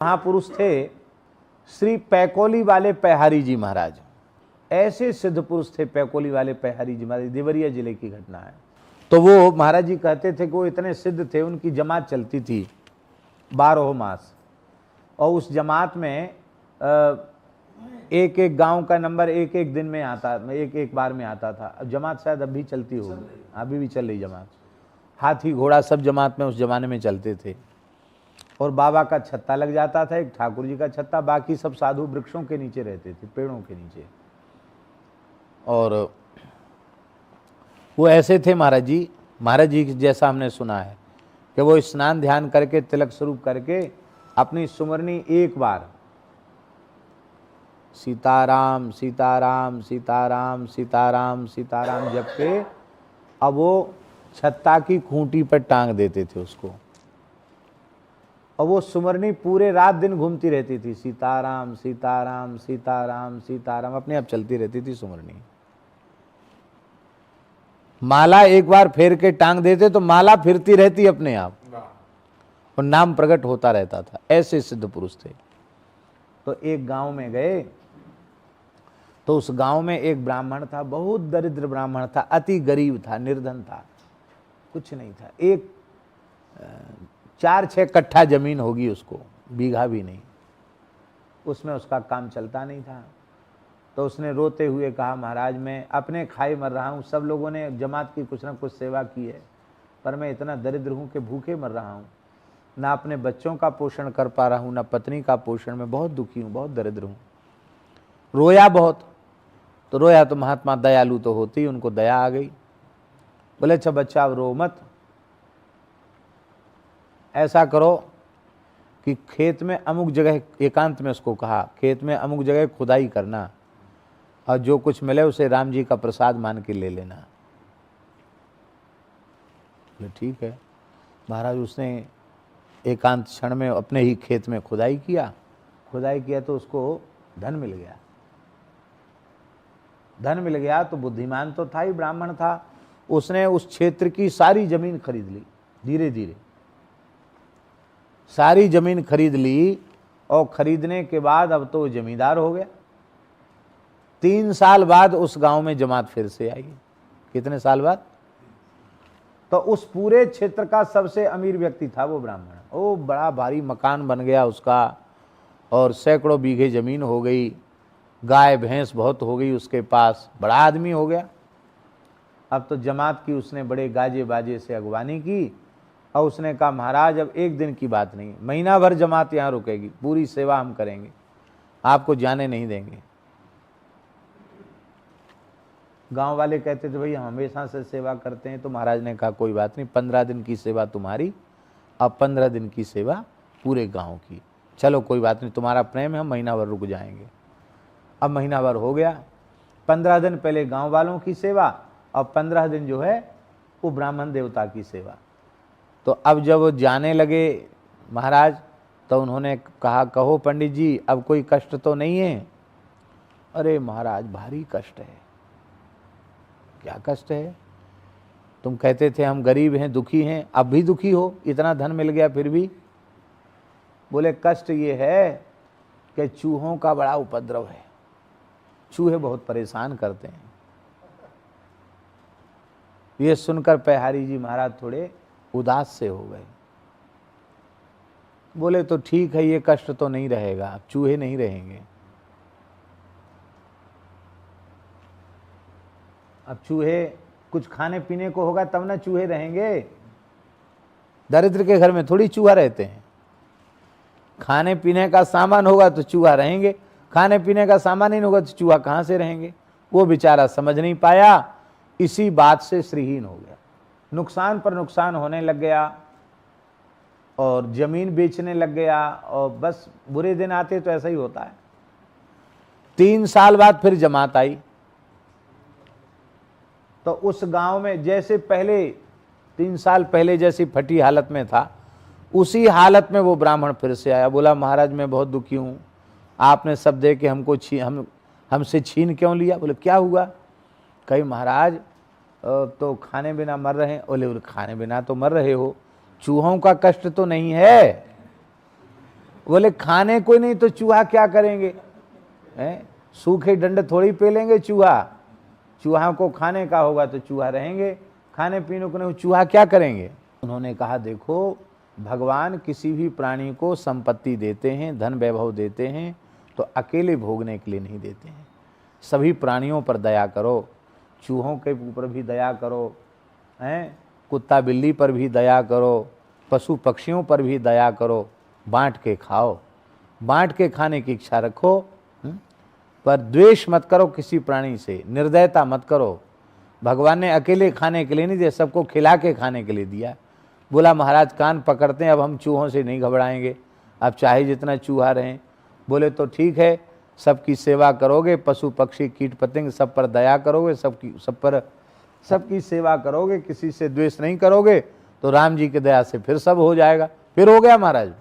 महापुरुष थे श्री पैकोली वाले पैहारी जी महाराज। ऐसे सिद्ध पुरुष थे पैकोली वाले पैहारी जी महाराज, देवरिया जिले की घटना है। तो वो महाराज जी कहते थे कि वो इतने सिद्ध थे, उनकी जमात चलती थी 12 मास, और उस जमात में एक एक गांव का नंबर एक एक दिन में आता, एक एक बार में आता था। अब जमात शायद अभी चलती होगी, अभी भी चल रही जमात। हाथी घोड़ा सब जमात में उस जमाने में चलते थे। और बाबा का छत्ता लग जाता था, एक ठाकुर जी का छत्ता, बाकी सब साधु वृक्षों के नीचे रहते थे, पेड़ों के नीचे। और वो ऐसे थे महाराज जी जैसा हमने सुना है कि वो स्नान ध्यान करके तिलक स्वरूप करके अपनी सुमरनी एक बार सीताराम सीताराम सीताराम सीताराम सीताराम जप के अब वो छत्ता की खूंटी पर टांग देते थे उसको, और वो सुमरनी पूरे रात दिन घूमती रहती थी, सीताराम सीताराम सीताराम सीताराम, अपने आप चलती रहती थी सुमरनी। माला एक बार फेर के टांग देते तो माला फिरती रहती अपने आप, और नाम प्रकट होता रहता था। ऐसे सिद्ध पुरुष थे। तो एक गांव में गए, तो उस गांव में एक ब्राह्मण था, बहुत दरिद्र ब्राह्मण था, अति गरीब था, निर्धन था, कुछ नहीं था। एक 4-6 कट्ठा जमीन होगी उसको, बीघा भी नहीं, उसमें उसका काम चलता नहीं था। तो उसने रोते हुए कहा, महाराज मैं अपने खाई मर रहा हूँ, सब लोगों ने जमात की कुछ ना कुछ सेवा की है, पर मैं इतना दरिद्र हूँ कि भूखे मर रहा हूँ, ना अपने बच्चों का पोषण कर पा रहा हूँ, ना पत्नी का पोषण, मैं बहुत दुखी हूँ, बहुत दरिद्र हूँ। रोया बहुत, तो रोया तो महात्मा दयालु तो होती, उनको दया आ गई। बोले अच्छा बच्चा अब रो मत, ऐसा करो कि खेत में अमुक जगह, एकांत में उसको कहा, खेत में अमुक जगह खुदाई करना, और जो कुछ मिले उसे राम जी का प्रसाद मान के ले लेना। बोले ठीक है। महाराज उसने एकांत क्षण में अपने ही खेत में खुदाई किया तो उसको धन मिल गया। धन मिल गया तो बुद्धिमान तो था ही, ब्राह्मण था, उसने उस क्षेत्र की सारी जमीन खरीद ली, धीरे धीरे सारी जमीन खरीद ली, और खरीदने के बाद अब तो जमींदार हो गया। 3 साल बाद उस गांव में जमात फिर से आई। कितने साल बाद? तो उस पूरे क्षेत्र का सबसे अमीर व्यक्ति था वो ब्राह्मण। वो बड़ा भारी मकान बन गया उसका, और सैकड़ों बीघे जमीन हो गई, गाय भैंस बहुत हो गई उसके पास, बड़ा आदमी हो गया। अब तो जमात की उसने बड़े गाजे बाजे से अगवानी की, और उसने कहा महाराज अब एक दिन की बात नहीं, महीना भर जमात यहाँ रुकेगी, पूरी सेवा हम करेंगे, आपको जाने नहीं देंगे। गांव वाले कहते थे भाई हमेशा से सेवा करते हैं। तो महाराज ने कहा कोई बात नहीं, 15 दिन की सेवा तुम्हारी, अब 15 दिन की सेवा पूरे गांव की, चलो कोई बात नहीं, तुम्हारा प्रेम है, हम महीना भर रुक जाएंगे। अब महीना भर हो गया, 15 दिन पहले गांव वालों की सेवा, और 15 दिन जो है वो ब्राह्मण देवता की सेवा। तो अब जब वो जाने लगे महाराज, तो उन्होंने कहा कहो पंडित जी अब कोई कष्ट तो नहीं है? अरे महाराज भारी कष्ट है। क्या कष्ट है? तुम कहते थे हम गरीब हैं, दुखी हैं, अब भी दुखी हो, इतना धन मिल गया फिर भी? बोले कष्ट ये है कि चूहों का बड़ा उपद्रव है, चूहे बहुत परेशान करते हैं। ये सुनकर पैहारी जी महाराज थोड़े उदास से हो गए। बोले तो ठीक है, ये कष्ट तो नहीं रहेगा, अब चूहे नहीं रहेंगे। अब चूहे कुछ खाने पीने को होगा तब ना चूहे रहेंगे। दरिद्र के घर में थोड़ी चूहा रहते हैं। खाने पीने का सामान होगा तो चूहा रहेंगे, खाने पीने का सामान ही नहीं होगा तो चूहा कहाँ से रहेंगे? वो बेचारा समझ नहीं पाया, इसी बात से श्रीहीन हो गया, नुकसान पर नुकसान होने लग गया, और जमीन बेचने लग गया, और बस बुरे दिन आते तो ऐसा ही होता है। 3 साल बाद फिर जमात आई। तो उस गांव में जैसे पहले 3 साल पहले जैसी फटी हालत में था, उसी हालत में वो ब्राह्मण फिर से आया। बोला महाराज मैं बहुत दुखी हूँ, आपने सब दे के हमको हमसे छीन क्यों लिया? बोले क्या हुआ? कहीं महाराज तो खाने बिना मर रहे हैं। बोले खाने बिना तो मर रहे हो, चूहों का कष्ट तो नहीं है? बोले खाने कोई नहीं तो चूहा क्या करेंगे, हैं? सूखे डंडे थोड़ी पे लेंगे चूहा, चूहा को खाने का होगा तो चूहा रहेंगे, खाने पीने को नहीं चूहा क्या करेंगे। उन्होंने कहा देखो भगवान किसी भी प्राणी को संपत्ति देते हैं, धन वैभव देते हैं तो अकेले भोगने के लिए नहीं देते हैं, सभी प्राणियों पर दया करो, चूहों के ऊपर भी दया करो, हैं, कुत्ता बिल्ली पर भी दया करो, पशु पक्षियों पर भी दया करो, बांट के खाओ, बांट के खाने की इच्छा रखो, पर द्वेष मत करो किसी प्राणी से, निर्दयता मत करो। भगवान ने अकेले खाने के लिए नहीं दिया, सबको खिला के खाने के लिए दिया। बोला महाराज कान पकड़ते हैं, अब हम चूहों से नहीं घबराएंगे, अब चाहे जितना चूहा रहें। बोले तो ठीक है, सबकी सेवा करोगे, पशु पक्षी कीट पतंग सब पर दया करोगे, सबकी सेवा करोगे, किसी से द्वेष नहीं करोगे तो राम जी की दया से फिर सब हो जाएगा। फिर हो गया महाराज।